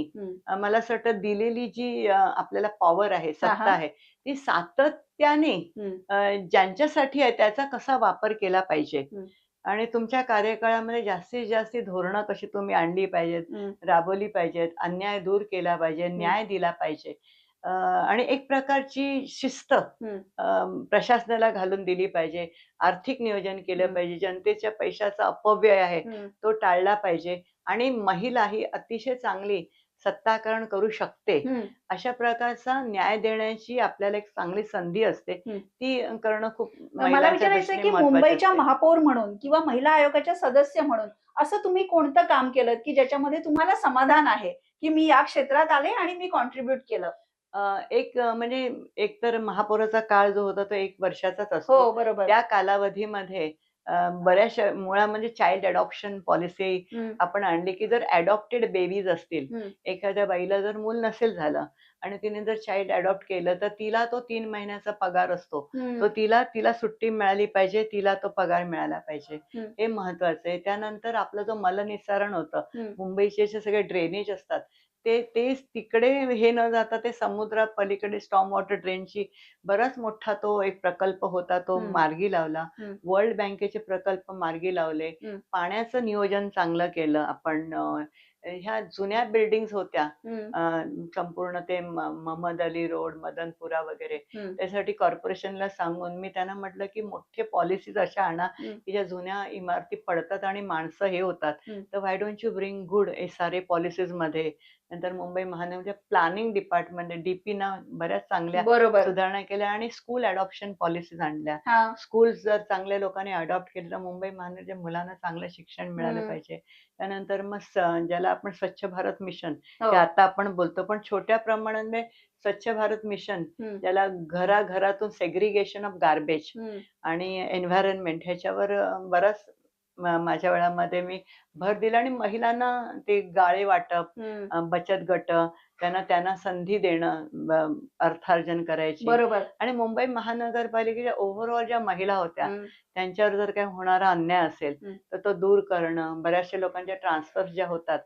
मला असं वाटतं दिलेली जी आपल्याला पॉवर आहे, सत्ता आहे, ती सातत्याने ज्यांच्यासाठी आहे त्याचा कसा वापर केला पाहिजे. आणि तुमच्या कार्यकाळामध्ये जास्तीत जास्त धोरणं कशी तुम्ही आणली पाहिजेत, राबवली पाहिजेत, अन्याय दूर केला पाहिजे, न्याय दिला पाहिजे, आणि एक प्रकारची शिस्त प्रशासनाला घालून दिली पाहिजे. आर्थिक नियोजन केलं पाहिजे. जनतेच्या पैशाचा अपव्यय आहे तो टाळला पाहिजे. आणि महिला ही अतिशय चांगली सत्ताकरण करू शकते, अशा प्रकारचा न्याय देण्याची आपल्याला एक चांगली संधी असते. ती करणं खूप मला विचारायचं आहे की मुंबईच्या महापौर म्हणून किंवा महिला आयोगाच्या सदस्य म्हणून असं तुम्ही कोणतं काम केलं की ज्याच्यामध्ये तुम्हाला समाधान आहे की मी या क्षेत्रात आले आणि मी कॉन्ट्रीब्युट केलं? म्हणजे एक तर महापौराचा काळ जो होता तो 1 वर्षाचाच असतो. हो, बरोबर. त्या कालावधीमध्ये बऱ्याचशा मुळा म्हणजे चाइल्ड अडॉप्शन पॉलिसी आपण आणली की जर अडॉप्टेड बेबीज असतील, एखाद्या बाईला जर मूल नसेल झालं आणि तिने जर चाइल्ड अडॉप्ट केलं तर तिला तो 3 महिन्याचा पगार असतो, तो तिला सुट्टी मिळाली पाहिजे, तिला तो पगार मिळाला पाहिजे, हे महत्वाचं आहे. त्यानंतर आपलं जो मलनिस्सारण होतं, मुंबईचे जे सगळे ड्रेनेज असतात ते तिकडे हे न जाता ते समुद्रा पलीकडे स्टॉर्म वॉटर ड्रेनची बराच मोठा तो एक प्रकल्प होता, तो मार्गी लावला. वर्ल्ड बँकेचे प्रकल्प मार्गी लावले. पाण्याचं नियोजन चांगलं केलं आपण. ह्या जुन्या बिल्डिंग्स होत्या, संपूर्ण ते मोहम्मद अली रोड, मदनपुरा वगैरे, त्यासाठी कॉर्पोरेशनला सांगून मी त्यांना म्हटलं की मोठे पॉलिसीज अशा आणा की ज्या जुन्या इमारती पडतात आणि माणसं हे होतात, तर व्हाय डोंट यू ब्रिंग गुड सारे पॉलिसीज मध्ये. नंतर मुंबई महानगर प्लॅनिंग डिपार्टमेंट डीपी ना बऱ्याच चांगल्या बरोबर. सुधारणा केल्या आणि स्कूल अडॉप्शन पॉलिसीज आणल्या. हा. स्कूल जर चांगल्या लोकांनी अडॉप्ट केलं तर मुंबई महानगरच्या मुलांना चांगलं शिक्षण मिळालं हम्म. पाहिजे. त्यानंतर मग ज्याला आपण स्वच्छ भारत मिशन हो. ते आता आपण बोलतो, पण छोट्या प्रमाणाने स्वच्छ भारत मिशन हम्म. ज्याला घराघरातून सेग्रिगेशन ऑफ गार्बेज हम्म. आणि एन्व्हायरमेंट ह्याच्यावर बराच माझ्या वेळामध्ये मी भर दिला आणि महिलांना ते गाळे वाटप, हम्म. बचत गट, त्यांना संधी देणं, अर्थार्जन करायची. बरोबर. आणि मुंबई महानगरपालिकेच्या ओव्हरऑल ज्या महिला होत्या हम्म. त्यांच्यावर जर काही होणारा अन्याय असेल हम्म. तर तो दूर करणं, बऱ्याचशा लोकांच्या ट्रान्सफर ज्या होतात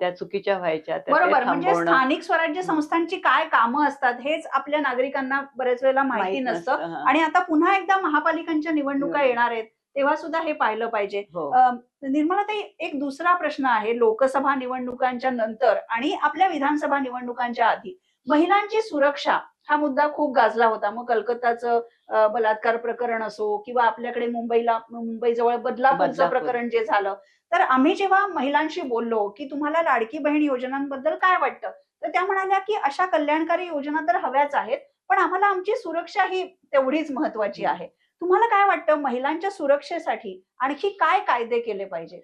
त्या चुकीच्या व्हायच्या त्या ते बरोबर. म्हणजे थांबवणं स्थानिक स्वराज्य संस्थांची काय कामं असतात हेच आपल्या नागरिकांना बऱ्याच वेळेला माहिती माहित नसतं. नसतं. आणि आता पुन्हा एकदा महापालिकांच्या निवडणुका निवडणूक. येणार आहेत तेव्हा सुद्धा हे पाहिलं पाहिजे. हो. निर्मलाताई, एक दुसरा प्रश्न आहे. लोकसभा निवडणुकांच्या नंतर आणि आपल्या विधानसभा निवडणुकांच्या आधी महिलांची सुरक्षा हा मुद्दा खूप गाजला होता. मग कलकत्ताचं बलात्कार प्रकरण असो किंवा आपल्याकडे मुंबईजवळ बदलापूरचं बदलापूर. प्रकरण जे झालं, तर आम्ही जेव्हा महिलांशी बोललो की तुम्हाला लाडकी बहीण योजनांबद्दल काय वाटतं, तर त्या म्हणाल्या की अशा कल्याणकारी योजना तर हव्याच आहेत, पण आम्हाला आमची सुरक्षा ही तेवढीच महत्वाची आहे. तुम्हाला काय वाटतं महिलांच्या सुरक्षेसाठी आणखी काय कायदे केले पाहिजे?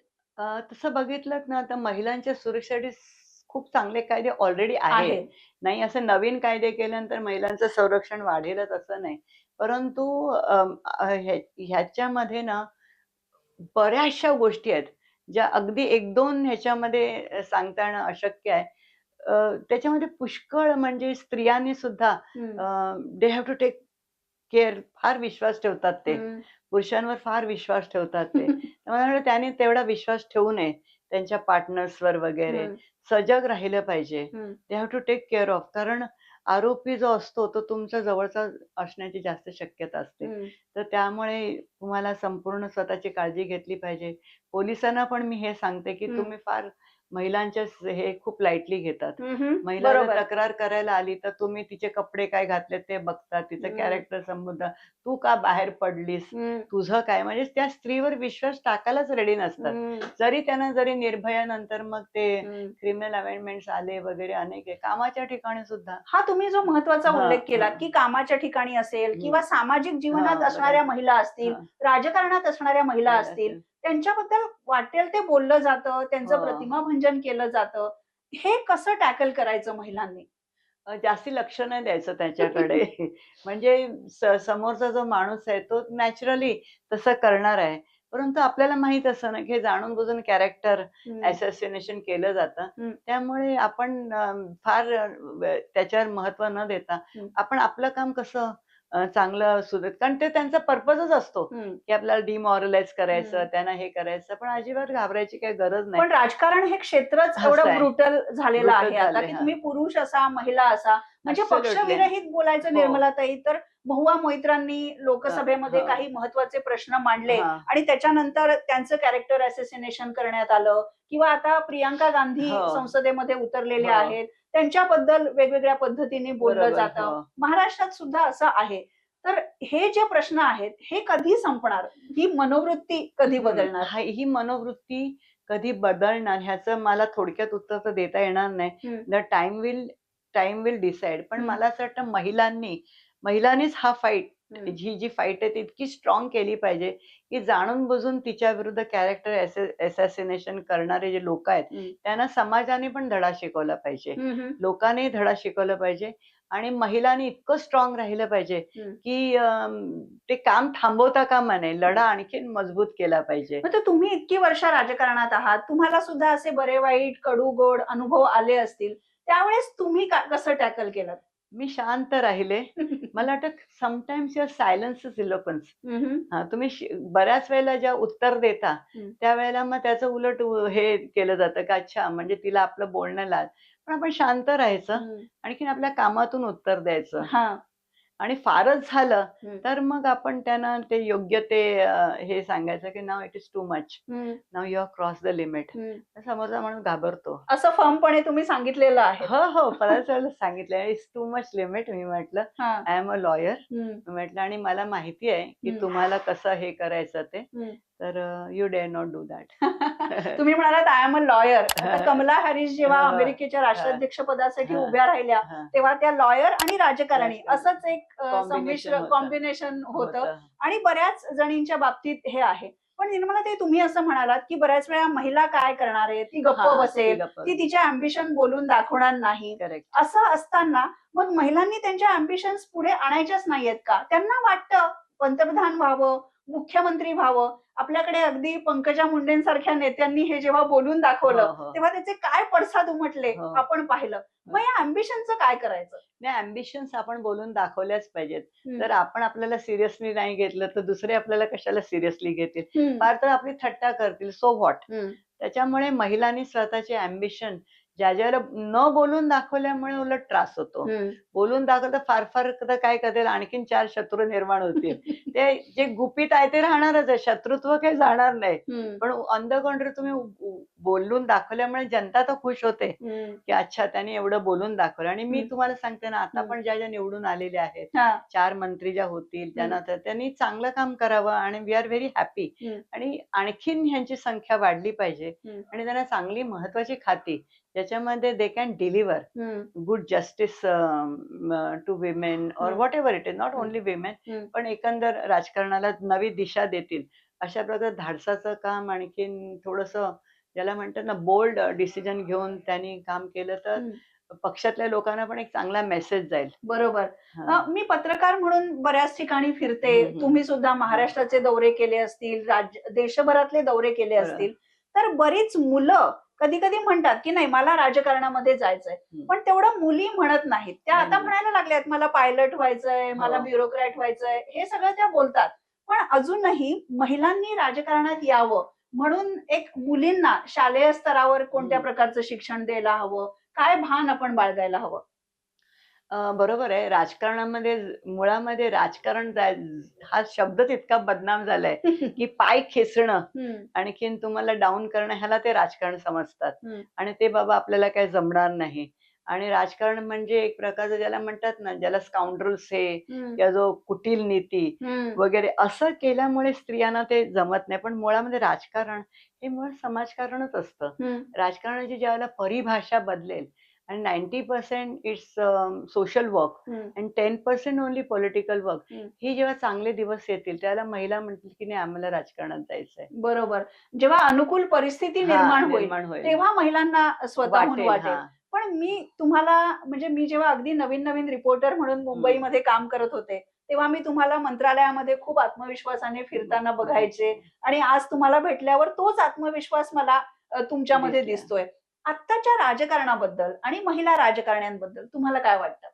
तसं बघितलं ना तर महिलांच्या सुरक्षेसाठी खूप चांगले कायदे ऑलरेडी आहेत. आहे. नाही असं नवीन कायदे केल्यानंतर महिलांचं संरक्षण वाढेलच असं नाही. परंतु ह्याच्यामध्ये ना बऱ्याचशा गोष्टी आहेत ज्या अगदी एक दोन ह्याच्यामध्ये सांगता येणं अशक्य आहे. त्याच्यामध्ये पुष्कळ म्हणजे स्त्रियांनी सुद्धा they have to take care, फार विश्वास ठेवतात ते. पुरुषांवर फार विश्वास ठेवतात ते. मला वाटतं त्याने तेवढा विश्वास ठेवू नये त्यांच्या पार्टनर्सवर वगैरे. सजग राहिलं पाहिजे. They have to take care of, कारण आरोपी जो असतो तो तुमच्या जवळचा असण्याची जास्त शक्यता असते. तर त्यामुळे तुम्हाला संपूर्ण स्वतःची काळजी घेतली पाहिजे. पोलिसांना पण मी हे सांगते की तुम्ही फार महिलांच्या हे खूप लाईटली घेतात. महिला जर बरोबर. तक्रार करायला आली तर तुम्ही तिचे कपडे काय घातले ते बघता, तिचं कॅरेक्टर समजता, तू का बाहेर पडलीस, तुझं काय, म्हणजे त्या स्त्रीवर विश्वास टाकायलाच रेडी नसतात. जरी निर्भयानंतर मग ते क्रिमिनल अमेंडमेंट्स आले वगैरे अनेक आहे. कामाच्या ठिकाणी सुद्धा हा तुम्ही जो महत्वाचा हां, उल्लेख केला हां. की कामाच्या ठिकाणी असेल किंवा सामाजिक जीवनात हां, असणाऱ्या बरोबर. महिला असतील, हां. राजकारणात असणाऱ्या महिला महिला असतील, असेल. त्यांच्याबद्दल वाटेल ते बोललं जातं, त्यांचं हो. प्रतिमाभंजन केलं जातं. हे कसं टॅकल करायचं महिलांनी? जास्ती लक्ष नाही द्यायचं त्याच्याकडे. म्हणजे समोरचा जो माणूस आहे तो नॅचरली तसं करणार आहे. परंतु आपल्याला माहित असतं ना, की हे जाणून-बुजून कॅरेक्टर असॅसिनेशन केलं जातं. त्यामुळे आपण फार त्याच्यावर महत्त्व न देता आपण आपलं काम कसं चांगलं सुधरत, कारण ते त्यांचा पर्पजच असतो, की आपल्याला डिमॉरलाइज करायचं, त्यांना हे करायचं. पण अजिबात घाबरायची काही गरज नाही. पण राजकारण हे क्षेत्रच असं एवढं आहे. ब्रुटल झालेलं Brutal आहे आता झालंय, की हां. तुम्ही पुरुष असा, महिला असा, म्हणजे Absolutely. पक्षविरहित बोलायचं हो. निर्मलाताई, तर महुआ मोइत्रांनी लोकसभेमध्ये हां. काही महत्वाचे प्रश्न मांडले हां. आणि त्याच्यानंतर त्यांचं कॅरेक्टर असॅसिनेशन करण्यात आलं. किंवा आता प्रियांका गांधी हो. संसदेमध्ये उतरलेल्या हो. आहेत, त्यांच्याबद्दल वेगवेगळ्या पद्धतीने बोललं बरोबर. जातं. हो. महाराष्ट्रात सुद्धा असं आहे. तर हे जे प्रश्न आहेत हे कधी संपणार? ही मनोवृत्ती कधी बदलणार? ही मनोवृत्ती कधी बदलणार ह्याचं मला थोडक्यात उत्तर तर देता येणार नाही. The time will decide. पण मला असं वाटतं महिलांनीच हा फाईट, जी फाईट आहे ती इतकी स्ट्रॉंग केली पाहिजे की जाणून बुजून तिच्या विरुद्ध कॅरेक्टर असॅसिनेशन करणारे जे लोक आहेत त्यांना समाजाने पण धडा शिकवला पाहिजे, लोकांनी धडा शिकवला पाहिजे. आणि महिलांनी इतकं स्ट्रॉंग राहिलं पाहिजे की ते काम थांबवता कामा नये, लढा आणखीन मजबूत केला पाहिजे. मग तुम्ही इतकी वर्ष राजकारणात आहात, तुम्हाला सुद्धा असे बरे वाईट कडू गोड अनुभव आले असतील, त्यावेळेस तुम्ही कसं टॅकल केलं? मी शांत राहिले. मला वाटतं समटाइम्स युअर सायलन्स इज इलोक्वन्स. तुम्ही बऱ्याच वेळेला जेव्हा उत्तर देता त्यावेळेला मग त्याचं उलट हे केलं जातं की अच्छा म्हणजे तिला आपलं बोलणं लाज. पण आपण शांत राहायचं, आणखीन आपल्या कामातून उत्तर द्यायचं. आणि फारच झालं तर मग आपण त्यांना ते योग्य ते हे सांगायचं की now it is too much, now you have cross the limit. समोरचा माणूस घाबरतो. असं फर्मपणे तुम्ही सांगितलेलं आहे? हो, बऱ्याच वेळेला सांगितलं इट्स टू मच लिमिट. मी म्हटलं आय एम अ लॉयर. मी म्हटलं आणि मला माहिती आहे की तुम्हाला कसं हे करायचं ते. तर you dare not do that. तुम्ही म्हणालात आय एम अ लॉयर. आता कमला हॅरिस जेव्हा हा, अमेरिकेच्या राष्ट्राध्यक्ष पदासाठी हा, उभ्या राहिल्या हा. तेव्हा त्या लॉयर आणि राजकारणी राजकारणी. असंच एक Combination संमिश्र होतं. कॉम्बिनेशन होतं होतं. आणि बऱ्याच जणींच्या बाबतीत हे आहे. पण निर्मला ताई, तुम्ही असं म्हणालात की बऱ्याच वेळा महिला काय करणार आहे, ती गप्प हा, ती बसेल, गप्प ती तिच्या अम्बिशन बोलून दाखवणार नाही. करेक्ट. असं असताना मग महिलांनी त्यांच्या अम्बिशन्स पुढे आणायच्याच नाहीयेत का? त्यांना वाटतं पंतप्रधान व्हावं, मुख्यमंत्री व्हावं. आपल्याकडे अगदी पंकजा मुंडेंसारख्या नेत्यांनी हे जेव्हा बोलून हो, दाखवलं हो. तेव्हा त्याचे काय पडसाद उमटले हो. आपण पाहिलं. मग या अम्बिशनचं काय करायचं? नाही, अम्बिशन्स आपण बोलून दाखवल्याच पाहिजेत. हम्म. जर आपण आपल्याला सिरियसली नाही घेतलं तर दुसरे आपल्याला कशाला सिरियसली घेतील. हम्म. फार तर आपली थट्टा करतील, सो व्हॉट. हम्म. त्याच्यामुळे महिलांनी स्वतःचे अम्बिशन ज्याला न बोलून दाखवल्यामुळे उलट त्रास होतो. हम्म. बोलून दाखवलं तर फार फार तर काय करतील, आणखीन 4 शत्रू निर्माण होतील. ते जे गुपित आहे ते राहणारच आहे, शत्रुत्व काही जाणार नाही. हम्म. पण ऑन द कॉन्ट्री तुम्ही बोलून दाखवल्यामुळे जनता तर खुश होते हम्म. की अच्छा त्यांनी एवढं बोलून दाखवलं. आणि मी हम्म. तुम्हाला सांगते ना, आता हम्म. पण ज्या ज्या निवडून आलेल्या आहेत, हा. 4 मंत्री ज्या होतील त्यांना तर त्यांनी चांगलं काम करावं आणि वी आर व्हेरी हॅपी. हम्म. आणि आणखीन ह्यांची संख्या वाढली पाहिजे हम्म. आणि त्यांना चांगली महत्वाची खाती ज्याच्यामध्ये दे कॅन डिलिव्हर हम्म. गुड जस्टिस टू विमेन और हम्म. What ever it is, not हम्म. ओनली विमेन, हम्म. पण एकंदर राजकारणाला नवी दिशा देतील अशा प्रकारे धाडसाचं काम आणखीन थोडंसं ज्याला म्हणतात ना बोल्ड डिसिजन घेऊन त्यांनी काम केलं तर हम्म. पक्षातल्या लोकांना पण एक चांगला मेसेज जाईल. बरोबर. हा. मी पत्रकार म्हणून बऱ्याच ठिकाणी फिरते. हम्म, हम्म. तुम्ही सुद्धा महाराष्ट्राचे दौरे केले असतील, देशभरातले दौरे केले बरं. असतील. तर बरीच मुलं कधी कधी म्हणतात की नाही मला राजकारणामध्ये जायचंय, पण तेवढं मुली म्हणत नाहीत. त्या नाही, आता नाही. म्हणायला लागल्यात मला पायलट व्हायचंय, मला हो. ब्युरोक्रॅट व्हायचंय, हे सगळं त्या बोलतात. पण अजूनही महिलांनी राजकारणात यावं म्हणून एक मुलींना शालेय स्तरावर कोणत्या हम्म. प्रकारचं शिक्षण द्यायला हवं, काय भान आपण बाळगायला हवं? बरोबर आहे. राजकारणामध्ये मुळामध्ये राजकारण हा शब्दच इतका बदनाम झालाय की पाय खेचणं हम्म. आणखीन तुम्हाला डाऊन करणं ह्याला ते राजकारण समजतात. हम्म. आणि ते बाबा आपल्याला काही जमणार नाही. आणि राजकारण म्हणजे एक प्रकारचं ज्याला म्हणतात ना, ज्याला स्काउंड्रल्स हे हम्म. किंवा जो कुटील नीती हम्म. वगैरे असं केल्यामुळे स्त्रियांना ते जमत नाही. पण मुळामध्ये राजकारण हे मुळात समाजकारणच असतं. हम्म. राजकारणाची ज्यावेळेला परिभाषा बदलेल आणि 90% इट्स सोशल वर्क हम्म. अँड 10% ओन्ली पॉलिटिकल वर्क, हम्म. ही जेव्हा चांगले दिवस येतील त्याला महिला म्हणतील की नाही आम्हाला राजकारणात जायचंय. बरोबर. जेव्हा अनुकूल परिस्थिती हा, निर्माण निर्माण होईल. तेव्हा महिलांना स्वतःहून वाटेल. वाटेल. हा. पण मी तुम्हाला म्हणजे मी जेव्हा अगदी नवीन नवीन रिपोर्टर म्हणून मुंबईमध्ये काम करत होते तेव्हा मी तुम्हाला मंत्रालयामध्ये खूप आत्मविश्वासाने फिरताना बघायचे आणि आज तुम्हाला भेटल्यावर तोच आत्मविश्वास मला तुमच्यामध्ये दिसतोय. दिसतोय. आत्ताच्या राजकारणाबद्दल आणि महिला राजकारण्यांबद्दल तुम्हाला काय वाटतं?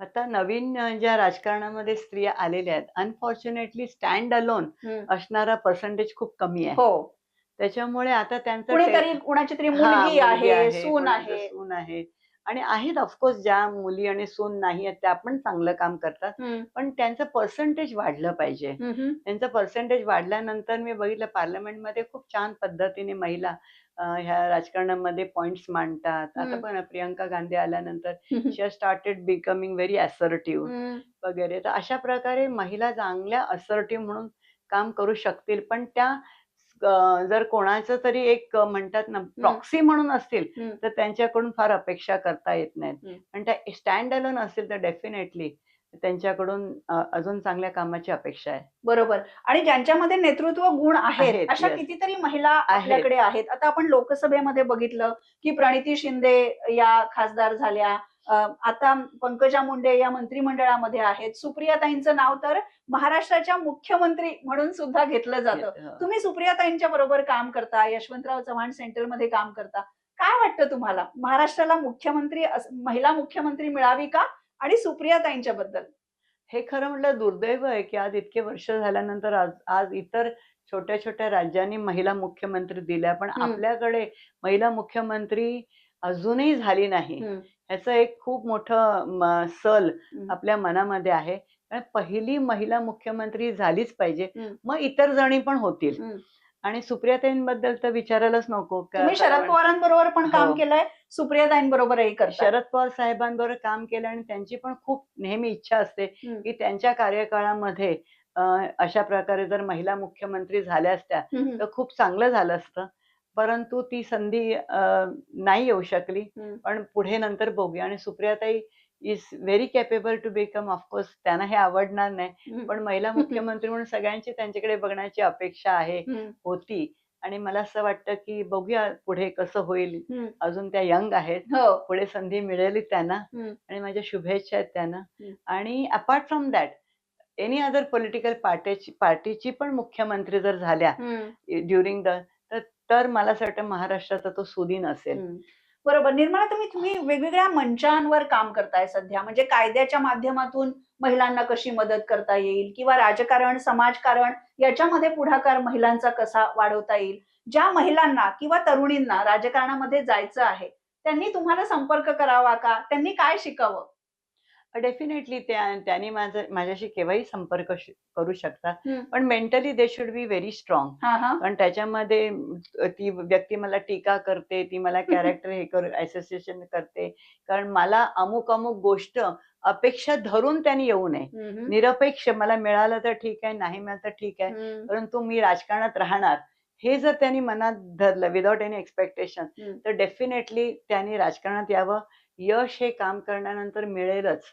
आता नवीन ज्या राजकारणामध्ये स्त्रिया आलेल्या आहेत, अनफॉर्च्युनेटली स्टँड अलोन असणारा पर्सेंटेज खूप कमी आहे. हो. त्याच्यामुळे आता त्यांचं कुणीतरी कुणाची तरी हा, मुलगी मुलगी आहे, सून कोणाचं आहे. सून आहे. आणि आहेत ऑफकोर्स ज्या मुली आणि सून नाही आहेत त्या पण चांगलं काम करतात. हम्म. पण त्यांचं पर्सेंटेज वाढलं पाहिजे. हम्म. त्यांचं पर्सेंटेज वाढल्यानंतर मी बघितलं पार्लमेंटमध्ये खूप छान पद्धतीने महिला ह्या राजकारणामध्ये पॉइंट्स मांडतात. आता हम्म. पण प्रियंका गांधी आल्यानंतर hmm. She has started becoming very assertive hmm. वगैरे. तर अशा प्रकारे महिला चांगल्या असर्टिव्ह म्हणून काम करू शकतील. पण त्या जर कोणाचं तरी एक म्हणतात ना प्रॉक्सी म्हणून असतील हम्म. तर त्यांच्याकडून फार अपेक्षा करता येत नाहीत. हम्म. पण त्या स्टँड अलोन असतील तर डेफिनेटली त्यांच्याकडून अजून चांगल्या कामाची अपेक्षा आहे. बरोबर. आणि ज्यांच्यामध्ये नेतृत्व गुण आहेत आहेत, अशा yes. कितीतरी महिला आपल्याकडे आहेत. आता आपण लोकसभेमध्ये बघितलं की प्रणिती शिंदे या खासदार झाल्या. आता पंकजा मुंडे या मंत्रिमंडळामध्ये आहेत. सुप्रियाताईंचं नाव तर महाराष्ट्राच्या मुख्यमंत्री म्हणून सुद्धा घेतलं जातं. तुम्ही सुप्रियाताईंच्या बरोबर काम करता, यशवंतराव चव्हाण सेंटरमध्ये काम करता. काय वाटतं तुम्हाला महाराष्ट्राला महिला मुख्यमंत्री मिळावी का? आणि सुप्रियाताईंच्या बद्दल? हे खरं म्हटलं दुर्दैव आहे की आज इतके वर्ष झाल्यानंतर आज इतर छोट्या छोट्या राज्यांनी महिला मुख्यमंत्री दिल्या, पण आपल्याकडे महिला मुख्यमंत्री अजूनही झाली नाही. ह्याचं एक खूप मोठं सल आपल्या मनामध्ये आहे. कारण पहिली महिला मुख्यमंत्री झालीच पाहिजे, मग इतर जणी पण होतील. आणि सुप्रियाताईंबद्दल तर विचारायलाच नको. तुम्ही शरद पवारांबरोबर पण काम हो. केलंय, सुप्रियाताईंबरोबरही करता. शरद पवार साहेबांबरोबर काम केलं आणि त्यांची पण खूप नेहमी इच्छा असते की त्यांच्या कार्यकाळामध्ये अशा प्रकारे जर महिला मुख्यमंत्री झाल्या असत्या तर खूप चांगलं झालं असतं. परंतु ती संधी नाही येऊ शकली. पण पुढे नंतर बघूया. आणि सुप्रियाताई is very capable to become, of course त्यांना हे आवडणार नाही, पण महिला मुख्यमंत्री म्हणून सगळ्यांची त्यांच्याकडे बघण्याची अपेक्षा आहे, होती. आणि मला असं वाटतं की बघूया पुढे कसं होईल. अजून त्या यंग आहेत, हो. पुढे संधी मिळेल त्यांना. आणि माझ्या शुभेच्छा आहेत त्यांना. आणि apart from that, any other political पार्टीची पण मुख्यमंत्री जर झाल्या ड्युरिंग द, तर मला असं वाटतं महाराष्ट्राचा तो सुदिन असेल. बरोबर. निर्मला, तुम्ही वेगवेगळ्या मंचांवर काम करताय सध्या, म्हणजे कायद्याच्या माध्यमातून महिलांना कशी मदत करता येईल, किंवा राजकारण, समाजकारण याच्यामध्ये पुढाकार महिलांचा कसा वाढवता येईल. ज्या महिलांना किंवा तरुणींना राजकारणामध्ये जायचं आहे, त्यांनी तुम्हाला संपर्क करावा का? त्यांनी काय शिकावं? डेफिनेटली त्यांनी माझ्याशी केव्हाही संपर्क करू शकतात. पण mentally they should be very strong. कारण त्याच्यामध्ये ती व्यक्ती मला टीका करते, ती मला कॅरेक्टर असोसिएशन करते. कारण मला अमुक अमुक गोष्ट अपेक्षा धरून त्यांनी येऊ नये. निरपेक्ष मला मिळालं तर ठीक आहे, नाही मिळालं तर ठीक आहे, परंतु मी राजकारणात राहणार हे जर त्यांनी मनात धरलं विदाउट एनी एक्सपेक्टेशन, तर डेफिनेटली त्यांनी राजकारणात यावं. यश हे काम करण्यानंतर मिळेलच,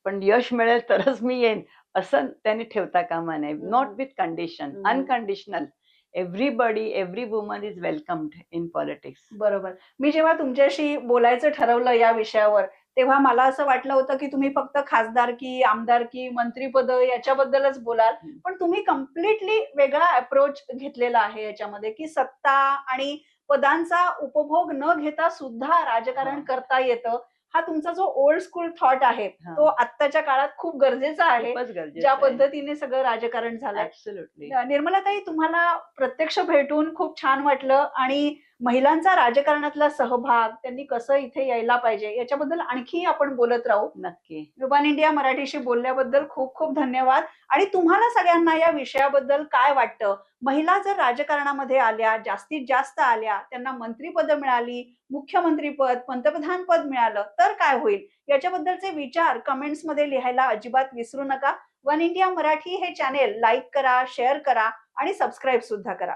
पण यश मिळेल तरच मी येईन असं त्यांनी ठेवता कामा नये. Not with condition, unconditional. Everybody, every woman is welcomed in politics. बरोबर. मी जेव्हा तुमच्याशी बोलायचं ठरवलं या विषयावर, तेव्हा मला असं वाटलं होतं की तुम्ही फक्त खासदारकी, आमदारकी, मंत्रीपद याच्याबद्दलच बोलाल. पण तुम्ही कम्प्लिटली वेगळा अप्रोच घेतलेला आहे याच्यामध्ये, की सत्ता आणि पदांचा उपभोग न घेता सुद्धा राजकारण करता येतं. हा तुमचा जो ओल्ड स्कूल थॉट आहे, तो आत्ताच्या काळात खूप गरजेचा आहे. खूपच गरजेचं ज्या आहे. पद्धतीने सगळं राजकारण झालंय. ऍब्सोल्युटली. निर्मलाताई, तुम्हाला प्रत्यक्ष भेटून खूप छान वाटलं, आणि महिलांचा राजकारणातला सहभाग, त्यांनी कसं इथे यायला पाहिजे याच्याबद्दल आणखी आपण बोलत राहू. नक्की. वन इंडिया मराठीशी बोलल्याबद्दल खूप खूप धन्यवाद. आणि तुम्हाला सगळ्यांना या विषयाबद्दल काय वाटतं? महिला जर राजकारणामध्ये आल्या, जास्तीत जास्त आल्या, त्यांना मंत्रीपद मिळाली, मुख्यमंत्रीपद, पंतप्रधान पद मिळालं तर काय होईल? याच्याबद्दलचे विचार कमेंट्समध्ये लिहायला अजिबात विसरू नका. वन इंडिया मराठी हे चॅनेल लाईक करा, शेअर करा आणि सबस्क्राईब सुद्धा करा.